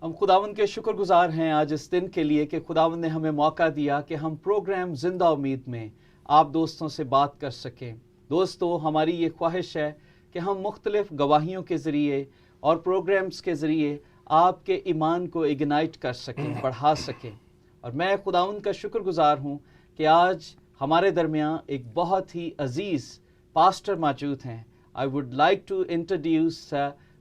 हम खुदावंद के शुक्रगुजार हैं आज इस दिन के लिए कि खुदावंद ने हमें मौका दिया कि हम प्रोग्राम जिंदा उम्मीद में आप दोस्तों से बात कर सकें। दोस्तों, हमारी ये ख्वाहिश है कि हम मुख्तलिफ गवाहियों के ज़रिए और प्रोग्राम्स के ज़रिए आपके ईमान को इग्नाइट कर सकें, बढ़ा सकें। और मैं खुदावंद का शुक्रगुजार हूँ कि आज हमारे दरमियाँ एक बहुत ही अजीज़ पास्टर मौजूद हैं। I would like to introduce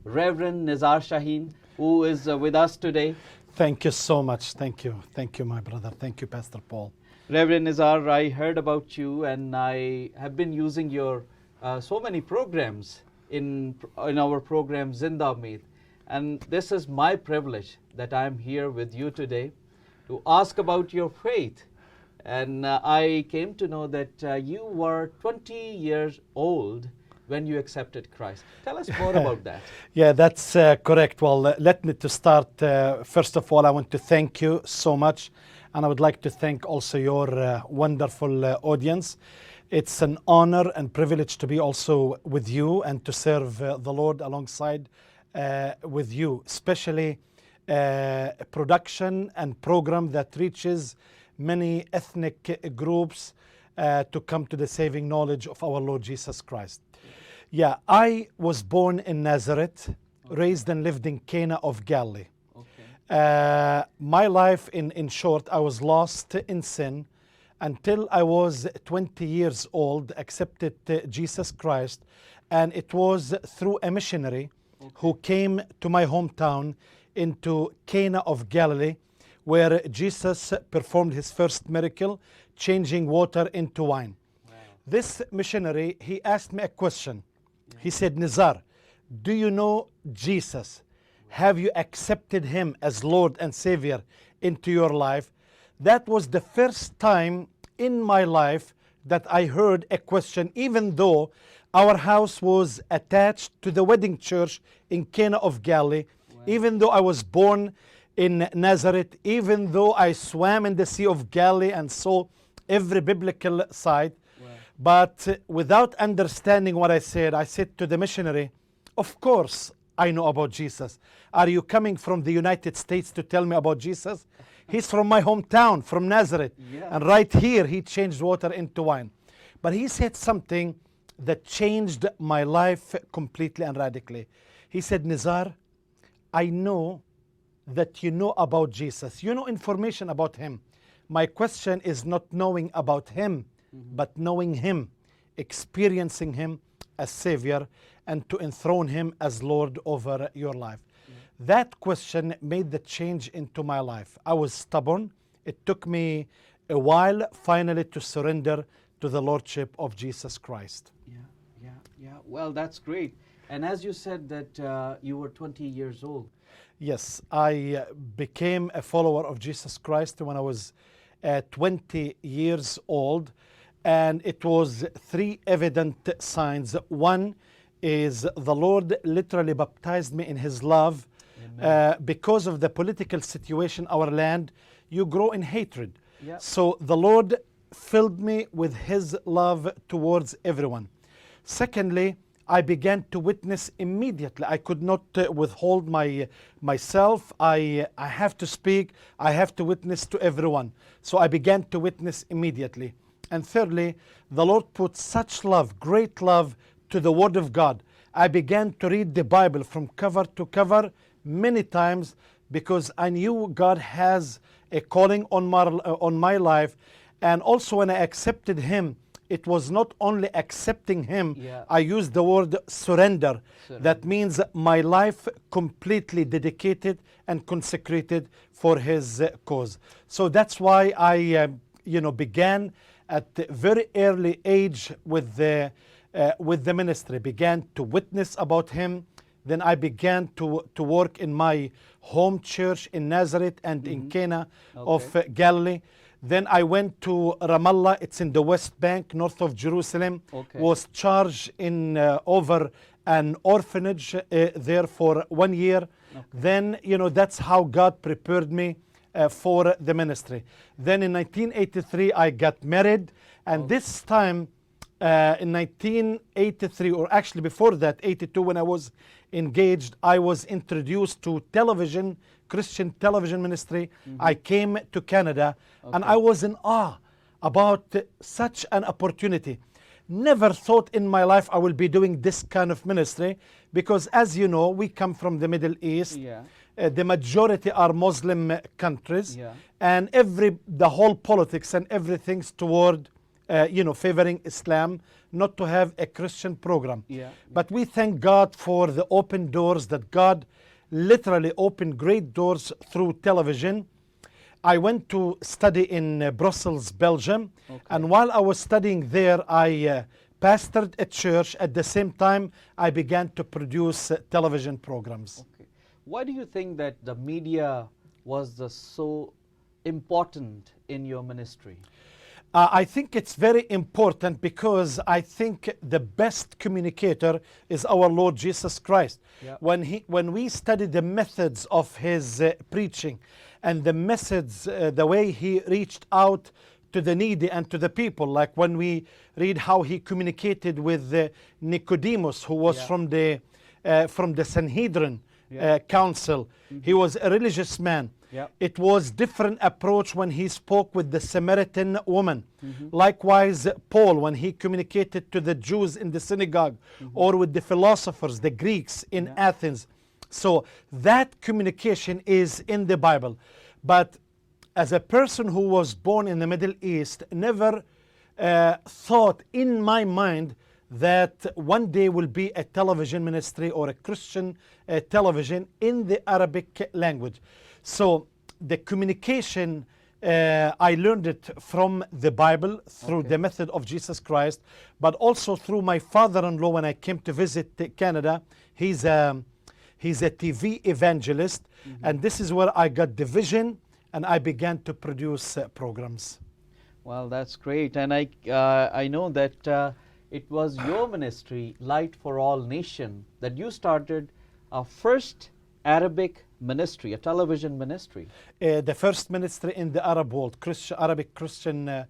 Reverend Nizar Shaheen, who is with us today. Thank you so much. Thank you. Thank you, my brother. Thank you, Pastor Paul. Reverend Nizar, I heard about you and I have been using your so many programs in our program Zinda Umeed. And this is my privilege that I am here with you today to ask about your faith. And I came to know that you were 20 years old when you accepted Christ. Tell us more about that. Yeah, that's correct. Well, let me to start. First of all, I want to thank you so much. And I would like to thank also your wonderful audience. It's an honor and privilege to be also with you and to serve the Lord alongside with you, especially production and program that reaches many ethnic groups to come to the saving knowledge of our Lord Jesus Christ. Yeah, I was born in Nazareth, raised and lived in Cana of Galilee. My life, in short, I was lost in sin until I was 20 years old, accepted Jesus Christ, and it was through a missionary who came to my hometown into Cana of Galilee, where Jesus performed his first miracle, changing water into wine. Wow. This missionary, he asked me a question. He said, Nizar, do you know Jesus? Have you accepted him as Lord and Savior into your life? That was the first time in my life that I heard a question, even though our house was attached to the wedding church in Cana of Galilee, even though I was born in Nazareth, even though I swam in the Sea of Galilee and saw every biblical site. But without understanding what I said to the missionary, of course I know about Jesus. Are you coming from the United States to tell me about Jesus? He's from my hometown, from Nazareth. Yeah. And right here, he changed water into wine. But he said something that changed my life completely and radically. He said, Nizar, I know that you know about Jesus. You know information about him. My question is not knowing about him, but knowing him, experiencing him as Savior, and to enthrone him as Lord over your life. That question made the change into my life. I was stubborn. It took me a while finally to surrender to the Lordship of Jesus Christ. Yeah. Well, that's great. And as you said that you were 20 years old. Yes, I became a follower of Jesus Christ when I was 20 years old. And it was three evident signs. One is the Lord literally baptized me in his love. Because of the political situation, our land, you grow in hatred. Yep. So the Lord filled me with his love towards everyone. Secondly, I began to witness immediately. I could not withhold myself. I have to speak. I have to witness to everyone. So I began to witness immediately. And thirdly, the Lord put such love, great love, to the Word of God. I began to read the Bible from cover to cover many times because I knew God has a calling on my life. And also when I accepted him, it was not only accepting him, I used the word surrender. That means my life completely dedicated and consecrated for his cause. So that's why I began at a very early age with the ministry, began to witness about him. Then I began to work in my home church in Nazareth and in Cana of Galilee. Then I went to Ramallah, it's in the West Bank, north of Jerusalem, was charged in over an orphanage there for 1 year. Then, that's how God prepared me for the ministry. Then in 1983, I got married, and this time In 1983, or actually before that, 82, when I was engaged, I was introduced to television, Christian television ministry. I came to Canada, and I was in awe about such an opportunity. Never thought in my life I will be doing this kind of ministry, because as you know, we come from the Middle East. Yeah. The majority are Muslim countries, Yeah. and the whole politics and everything's toward favoring Islam, not to have a Christian program. Yeah. But we thank God for the open doors, that God literally opened great doors through television. I went to study in Brussels, Belgium, and while I was studying there, I pastored a church. At the same time, I began to produce television programs. Okay. Why do you think that the media was so important in your ministry? I think it's very important, because I think the best communicator is our Lord Jesus Christ. Yeah. When we study the methods of his preaching, and the methods, the way he reached out to the needy and to the people, like when we read how he communicated with Nicodemus, who was Yeah. from the Sanhedrin Yeah. council. He was a religious man. Yeah. It was different approach when he spoke with the Samaritan woman. Likewise, Paul, when he communicated to the Jews in the synagogue, or with the philosophers, the Greeks in Athens. So that communication is in the Bible. But as a person who was born in the Middle East, never thought in my mind that one day will be a television ministry or a Christian television in the Arabic language. So the communication, I learned it from the Bible through the method of Jesus Christ, but also through my father-in-law when I came to visit Canada. He's a TV evangelist, and this is where I got the vision, and I began to produce programs. Well, that's great. And I know that it was your ministry, Light for All Nation, that you started our first Arabic ministry, a television ministry. The first ministry in the Arab world, Arabic Christian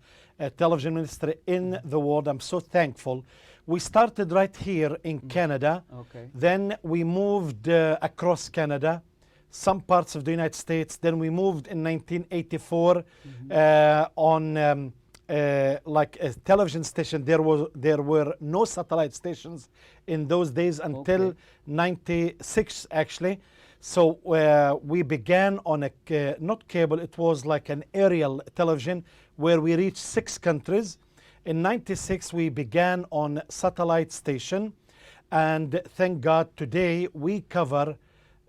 television ministry in the world. I'm so thankful. We started right here in Canada. Okay. Then we moved across Canada, some parts of the United States. Then we moved in 1984 on like a television station. There were no satellite stations in those days until 96 actually. So we began on a not cable, it was like an aerial television where we reached 6 countries. In 96 we began on satellite station, and thank God today we cover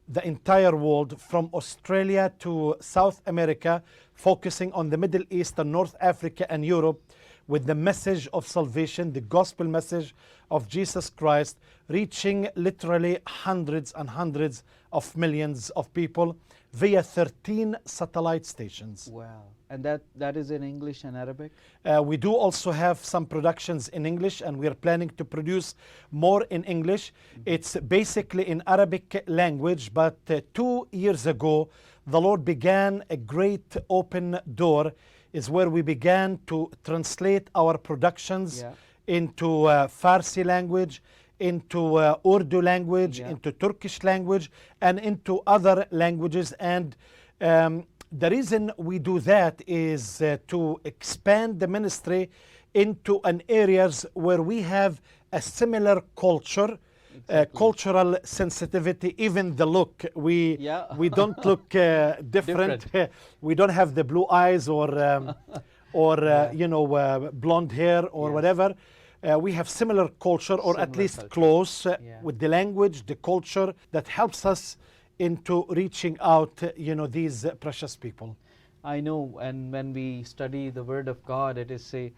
the entire world from Australia to South America, focusing on the Middle East and North Africa and Europe, with the message of salvation, the gospel message of Jesus Christ, reaching literally hundreds and hundreds of millions of people via 13 satellite stations. Wow. And that is in English and Arabic? We do also have some productions in English, and we are planning to produce more in English. It's basically in Arabic language, but 2 years ago, the Lord began a great open door, is where we began to translate our productions into Farsi language, into Urdu language, into Turkish language, and into other languages. And the reason we do that is to expand the ministry into an areas where we have a similar culture, cultural sensitivity, even the look. We don't look different. We don't have the blue eyes or blonde hair or whatever. We have similar culture, or at least culture. close with the language, the culture that helps us into reaching out, these precious people. I know, and when we study the Word of God, it is say,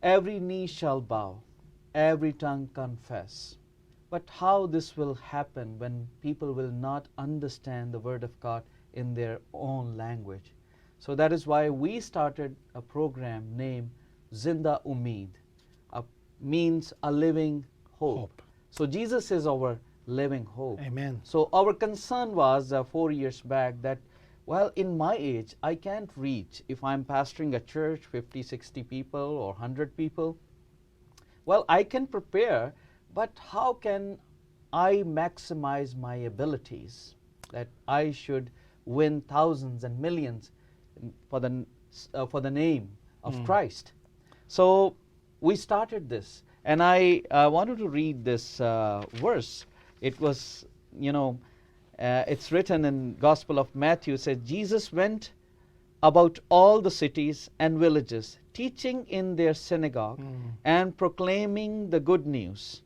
every knee shall bow, every tongue confess. But how this will happen when people will not understand the Word of God in their own language? So that is why we started a program named Zinda Umeed, means a living hope. So Jesus is our living hope. Amen. So our concern was 4 years back that, well, in my age, I can't reach, if I'm pastoring a church, 50, 60 people or 100 people. well, I can prepare, but how can I maximize my abilities? That I should win thousands and millions for the name of Christ. So we started this, and I wanted to read this verse. It was, it's written in Gospel of Matthew. It says, Jesus went about all the cities and villages, teaching in their synagogue and proclaiming the good news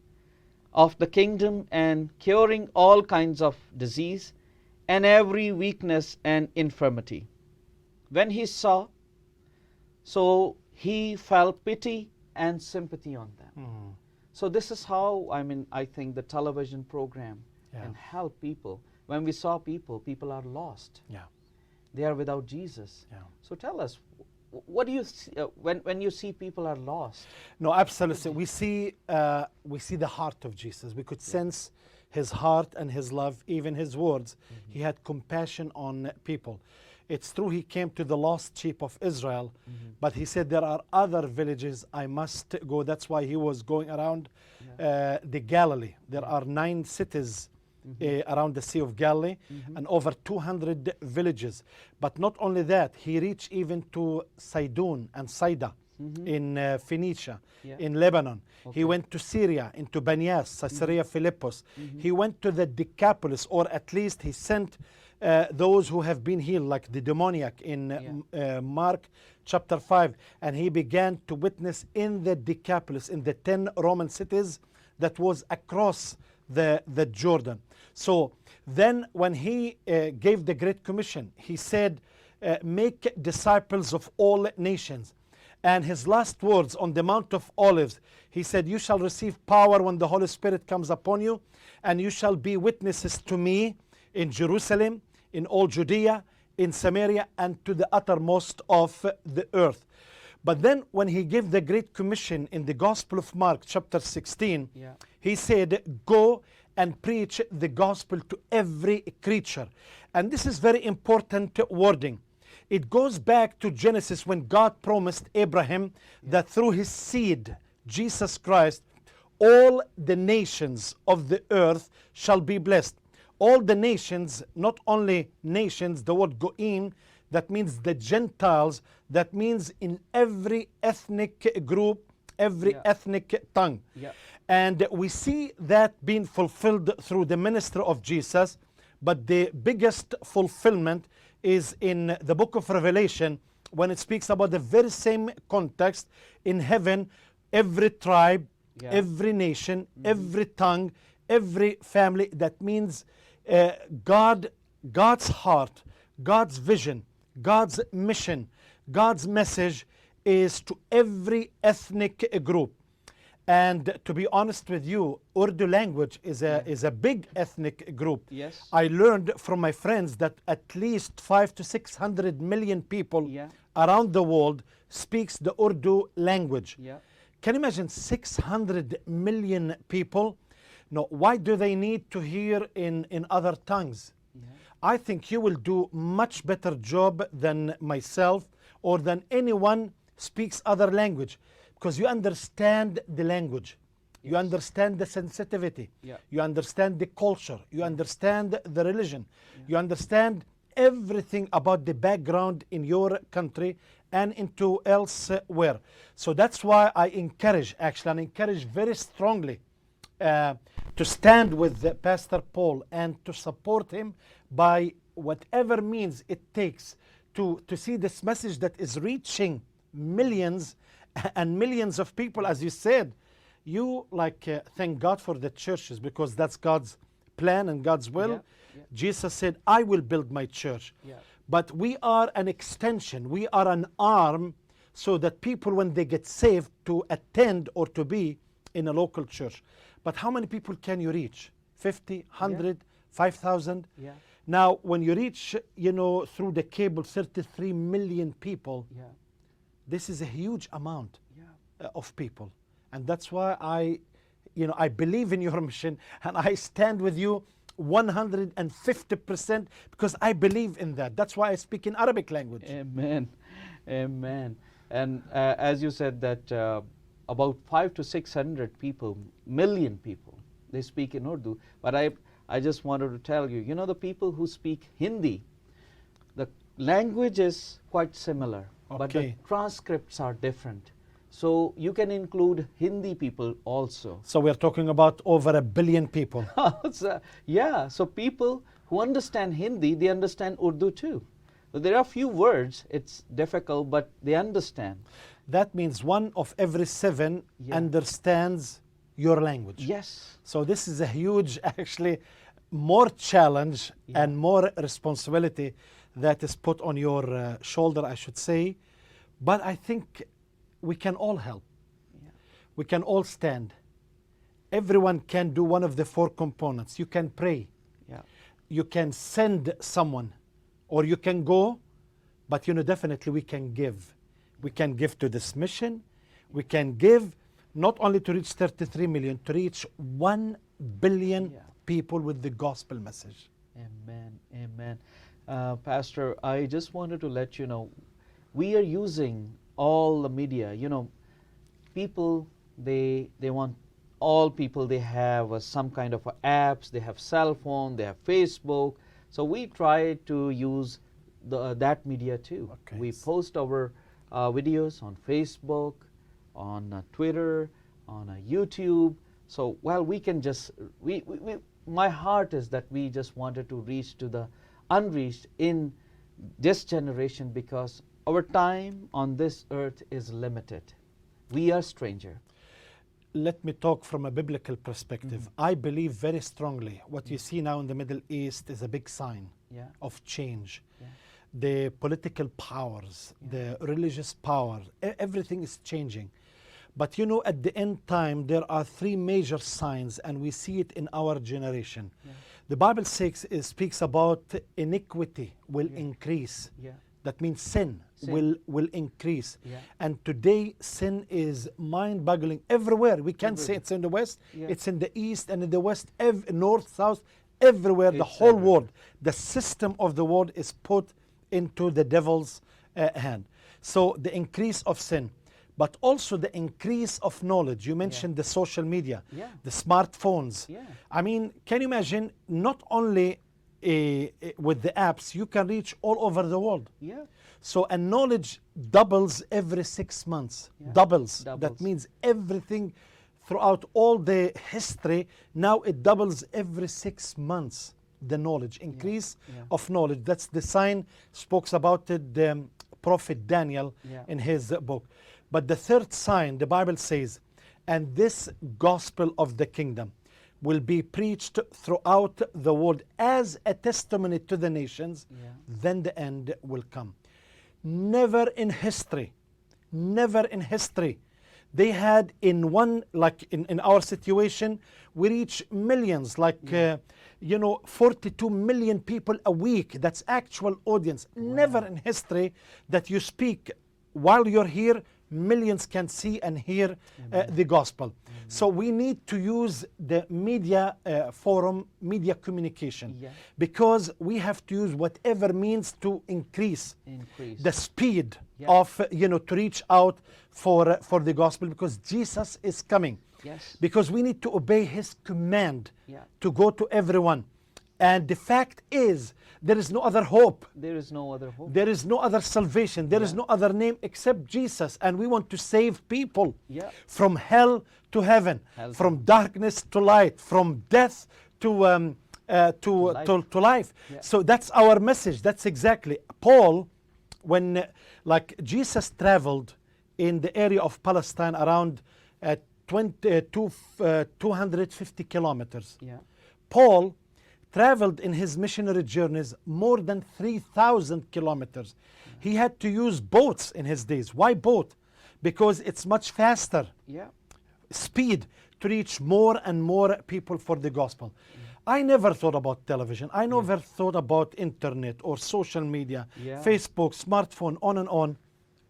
of the kingdom and curing all kinds of disease and every weakness and infirmity. When he saw, so he felt pity and sympathy on them. So this is how, I think the television program can help people. When we saw people are lost. Yeah. They are without Jesus. Yeah. So tell us, what do you see, when you see people are lost? No, absolutely. We see the heart of Jesus. We could sense his heart and his love, even his words. He had compassion on people. It's true he came to the lost sheep of Israel, but he said there are other villages I must go. That's why he was going around the Galilee. There are 9 cities around the Sea of Galilee and over 200 villages. But not only that, he reached even to Sidon and Sidon in Phoenicia, in Lebanon. He went to Syria, into Banias, Caesarea Philippus. He went to the Decapolis, or at least he sent those who have been healed, like the demoniac in Mark chapter 5. And he began to witness in the Decapolis, in the 10 Roman cities that was across the Jordan. So then when he gave the Great Commission, he said, make disciples of all nations. And his last words on the Mount of Olives, he said, you shall receive power when the Holy Spirit comes upon you, and you shall be witnesses to me in Jerusalem, in all Judea, in Samaria, and to the uttermost of the earth. But then when he gave the Great Commission in the Gospel of Mark chapter 16, he said, go and preach the gospel to every creature. And this is very important wording. It goes back to Genesis, when God promised Abraham that through his seed, Jesus Christ, all the nations of the earth shall be blessed. All the nations, not only nations, the word goim, that means the Gentiles, that means in every ethnic group, every ethnic tongue. And we see that being fulfilled through the ministry of Jesus. But the biggest fulfillment is in the book of Revelation, when it speaks about the very same context in heaven. Every tribe, every nation, every tongue, every family. That means God's heart, God's vision, God's mission, God's message is to every ethnic group. And to be honest with you, Urdu language is a big ethnic group. Yes. I learned from my friends that at least 500 to 600 million people around the world speaks the Urdu language. Can you imagine 600 million people? No, why do they need to hear in other tongues? I think you will do much better job than myself or than anyone speaks other language, because you understand the language, you understand the sensitivity, you understand the culture, you understand the religion, you understand everything about the background in your country and into elsewhere. So that's why I encourage very strongly to stand with Pastor Paul and to support him by whatever means it takes to see this message that is reaching millions and millions of people. As you said, you thank God for the churches, because that's God's plan and God's will. Jesus said, I will build my church. But we are an extension, we are an arm, so that people, when they get saved, to attend or to be in a local church. But how many people can you reach? 50, 100, 5,000? Now, when you reach, through the cable, 33 million people, this is a huge amount of people. And that's why I believe in your mission, and I stand with you 150%, because I believe in that. That's why I speak in Arabic language. Amen. Amen. And as you said that about 5 to 600 people, million people, they speak in Urdu. But I just wanted to tell you, the people who speak Hindi, the language is quite similar, but the Okay. transcripts are different. So you can include Hindi people also. So we're talking about over 1 billion people. Yeah, so people who understand Hindi, they understand Urdu too. So there are few words, it's difficult, but they understand. That means 1 of every 7 Yeah. understands your language. Yes. So this is a huge, actually, more challenge Yeah. and more responsibility that is put on your shoulder, I should say. But I think we can all help. Yeah. We can all stand. Everyone can do one of the 4 components. You can pray. Yeah. You can send someone, or you can go, but definitely we can give. We can give to this mission. We can give not only to reach 33 million, to reach 1 billion Yeah. people with the gospel message. Amen. Amen. Pastor, I just wanted to let you know, we are using all the media. People, they want, all people, they have some kind of apps, they have cell phone, they have Facebook. So we try to use that media too. Okay. We post our videos on Facebook, on Twitter, on YouTube. So, well, we can just, my heart is that we just wanted to reach to the unreached in this generation, because our time on this earth is limited. We are stranger. Let me talk from a biblical perspective. I believe very strongly what you see now in the Middle East is a big sign Yeah. of change. Yeah. The political powers, the religious power, everything is changing. But at the end time, there are 3 major signs, and we see it in our generation. Yeah. The Bible speaks about iniquity will Yeah. increase. Yeah. That means sin, Sin. will increase. Yeah. And today, sin is mind-boggling everywhere. We can't say Everywhere. it's in the West. Yeah. It's in the East and in the West, north, south, everywhere. The It's whole everywhere. world, the system of the world is put into the devil's hand. So the increase of sin, but also the increase of knowledge. You mentioned the social media, Yeah. the smartphones. Yeah. I mean, can you imagine, not only with the apps, you can reach all over the world. Yeah. So a knowledge doubles every 6 months. Yeah. Doubles. Doubles. That means everything throughout all the history, now it doubles every 6 months. The knowledge, increase Yeah. of knowledge. That's the sign spoke about it, the prophet Daniel Yeah. in his book. But the third sign, the Bible says, and this gospel of the kingdom will be preached throughout the world as a testimony to the nations, Yeah. then the end will come. Never in history, they had in one, like in our situation, we reach millions, like 42 million people a week. That's actual audience. Never in history that you speak while you're here, millions can see and hear the gospel. So we need to use the media forum, media communication, Yeah. because we have to use whatever means to increase the speed Yeah. of to reach out for the gospel, because Jesus is coming. Yes. Because we need to obey his command Yeah. to go to everyone. And the fact is, there is no other hope. There is no other hope. There is no other salvation. There is Yeah. no other name except Jesus. And we want to save people Yeah. from hell to heaven, Hell to from darkness to light, from death to life. Yeah. So that's our message. That's exactly. Paul, when like Jesus traveled in the area of Palestine around 250 kilometers. Yeah. Paul traveled in his missionary journeys more than 3,000 kilometers. He had to use boats in his days. Why boat? Because it's much faster Yeah. speed to reach more and more people for the gospel. I never thought about television. I never thought about internet or social media, Yeah. Facebook, smartphone, on and on.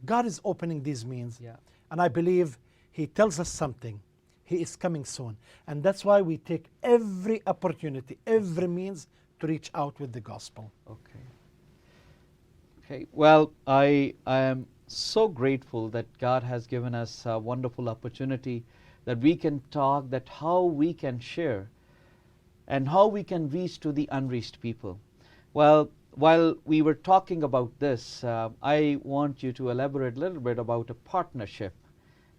God is opening these means. Yeah. And I believe he tells us something. He is coming soon. And that's why we take every opportunity, every means to reach out with the gospel. Okay. Okay. Well, I am so grateful that God has given us a wonderful opportunity that we can talk, that how we can share and how we can reach to the unreached people. Well, while we were talking about this, I want you to elaborate a little bit about a partnership.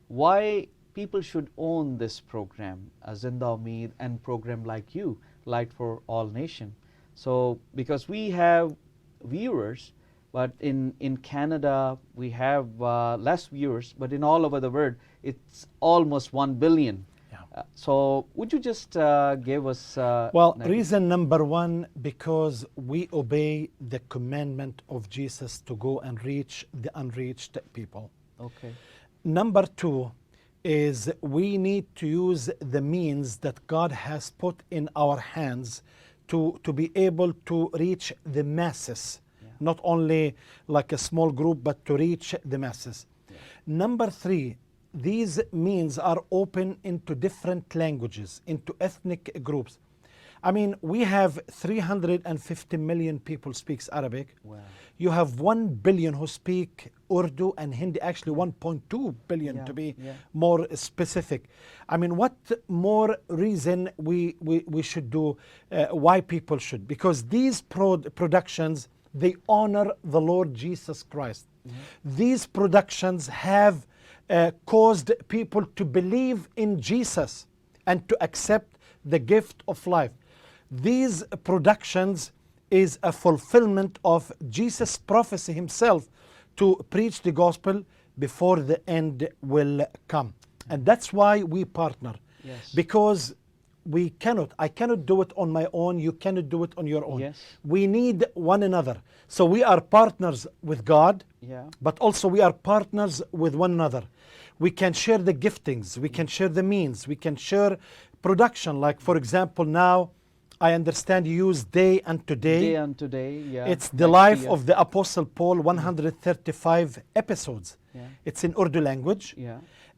Why people should own this program, Zinda Umeed, and program like you, Light for All Nation. So, because we have viewers, but in Canada we have less viewers, but in all over the world it's almost 1 billion. Yeah. So would you just give us Well, an idea? reason number one, because we obey the commandment of Jesus to go and reach the unreached people. Okay. Number two is we need to use the means that God has put in our hands to be able to reach the masses, not only like a small group, but to reach the masses. Number three, these means are open into different languages, into ethnic groups. I mean, we have 350 million people speaks Arabic. Wow. You have 1 billion who speak Urdu and Hindi, actually 1.2 billion to be more specific. I mean, what more reason we should do, why people should? Because these productions, they honor the Lord Jesus Christ. These productions have caused people to believe in Jesus and to accept the gift of life. These productions is a fulfillment of Jesus' prophecy himself to preach the gospel before the end will come. And that's why we partner. Yes. Because I cannot do it on my own, you cannot do it on your own. Yes. We need one another. So we are partners with God, but also we are partners with one another. We can share the giftings, we can share the means, we can share production. Like, for example, now I understand you use Day Unto Day. Day Unto Day, It's the life of the Apostle Paul, 135 episodes. It's in Urdu language.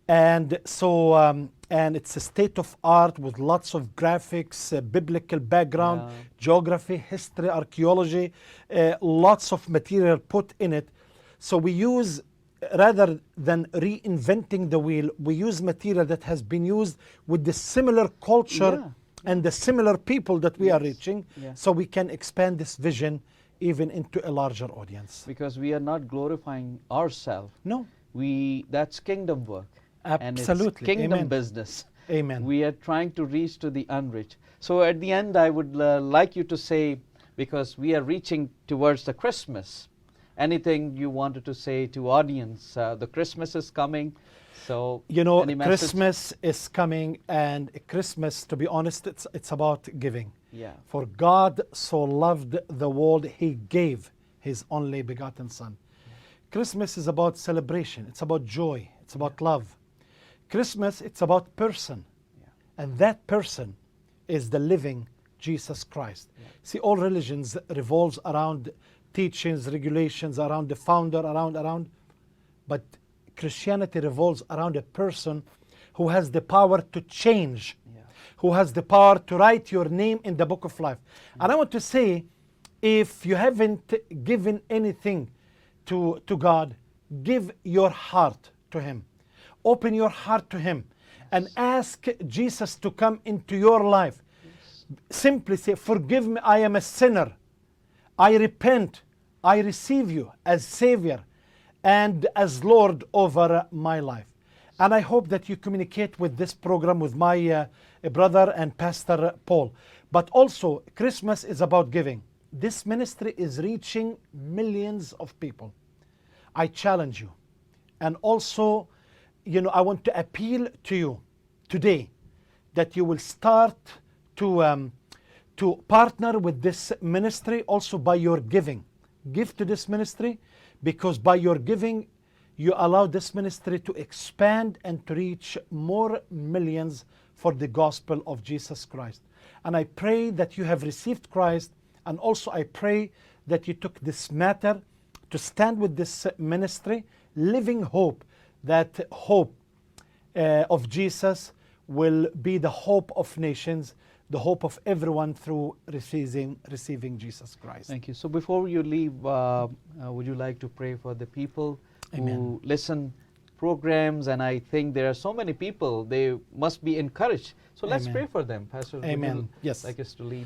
And so, and it's a state of art with lots of graphics, biblical background, geography, history, archaeology, lots of material put in it. So we use, rather than reinventing the wheel, we use material that has been used with the similar culture and the similar people that we are reaching, so we can expand this vision even into a larger audience. Because we are not glorifying ourselves. No. That's kingdom work. Absolutely. And it's kingdom Amen. business. Amen. We are trying to reach to the unreached. So at the end, I would like you to say, because we are reaching towards the Christmas, anything you wanted to say to audience? The Christmas is coming. So, you know, any message? Christmas is coming, and Christmas, to be honest, it's about giving. Yeah. For God so loved the world, he gave his only begotten Son. Christmas is about celebration. It's about joy. It's about love. Christmas, it's about person. And that person is the living Jesus Christ. See, all religions revolves around teachings, regulations, around the founder, around. But Christianity revolves around a person who has the power to change, who has the power to write your name in the book of life. And I want to say, if you haven't given anything to God, give your heart to him. Open your heart to him and ask Jesus to come into your life. Simply say, forgive me, I am a sinner. I repent. I receive you as Savior and as Lord over my life. And I hope that you communicate with this program with my brother and Pastor Paul. But also, Christmas is about giving. This ministry is reaching millions of people. I challenge you. And also, you know, I want to appeal to you today that you will start to partner with this ministry also by your giving. Give to this ministry, because by your giving, you allow this ministry to expand and to reach more millions for the gospel of Jesus Christ. And I pray that you have received Christ, and also I pray that you took this matter to stand with this ministry, living hope, that hope of Jesus will be the hope of nations, the hope of everyone through receiving Jesus Christ. Thank you. So before you leave, would you like to pray for the people who Amen. listen programs, and I think there are so many people, they must be encouraged. So let's Amen. pray for them. Pastor, would you Amen. Yes. like us to lead?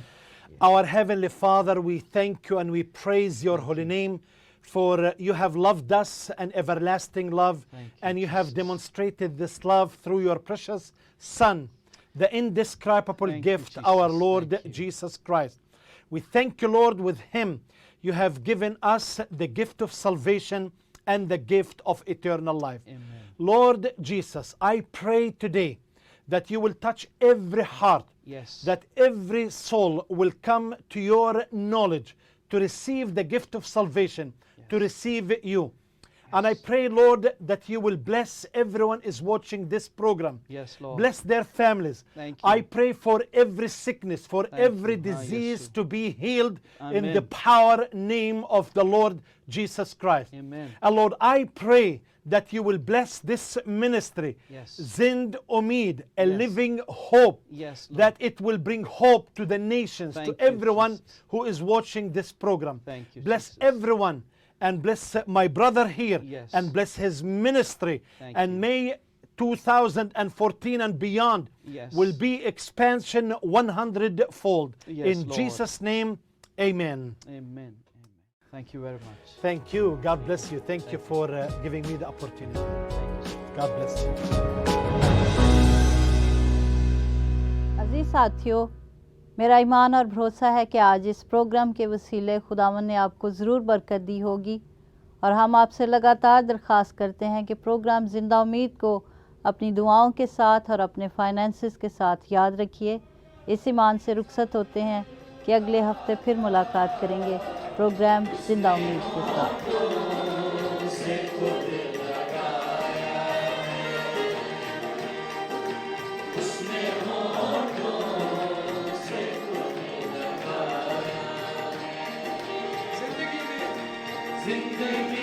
Our Heavenly Father, we thank you and we praise your holy name, for you have loved us an everlasting love, Thank you, and you have Jesus. demonstrated this love through your precious Son, the indescribable Thank you, gift, our Jesus. Lord Thank you. Jesus Christ. We thank you, Lord, with him you have given us the gift of salvation and the gift of eternal life. Amen. Lord Jesus, I pray today that you will touch every heart, Yes. that every soul will come to your knowledge to receive the gift of salvation, to receive you. And I pray, Lord, that you will bless everyone is watching this program. Yes, Lord. Bless their families. Thank you. I pray for every sickness, for Thank every you. disease Yesu. to be healed in the Amen. power name of the Lord Jesus Christ. Amen. And Lord, I pray that you will bless this ministry, Yes. Zind Omid, a Yes. living hope, Yes, Lord. that it will bring hope to the nations, Thank to you, everyone Jesus. who is watching this program. Thank you, Bless Jesus. everyone, and bless my brother here, Yes. and bless his ministry. Thank And you. may 2014 and beyond Yes. will be expansion 100-fold. Yes, In Lord. Jesus' name, amen. Amen. Amen. Thank you very much. Thank you. God bless you. Thank you for giving me the opportunity. Thank you. God bless you. अजीज़ साथियों, मेरा ईमान और भरोसा है कि आज इस programme के वसीले खुदावंद ने आपको ज़रूर बरकत दी होगी, और हम आपसे लगातार दरख्वास्त करते हैं कि प्रोग्राम ज़िंदा उम्मीद को अपनी दुआओं के साथ और अपने फाइनेंसेस के साथ याद रखिए। इस ईमान से रुखसत होते हैं कि अगले हफ्ते फिर मुलाकात करेंगे प्रोग्राम ज़िंदा उम्मीद के साथ। जिंदगी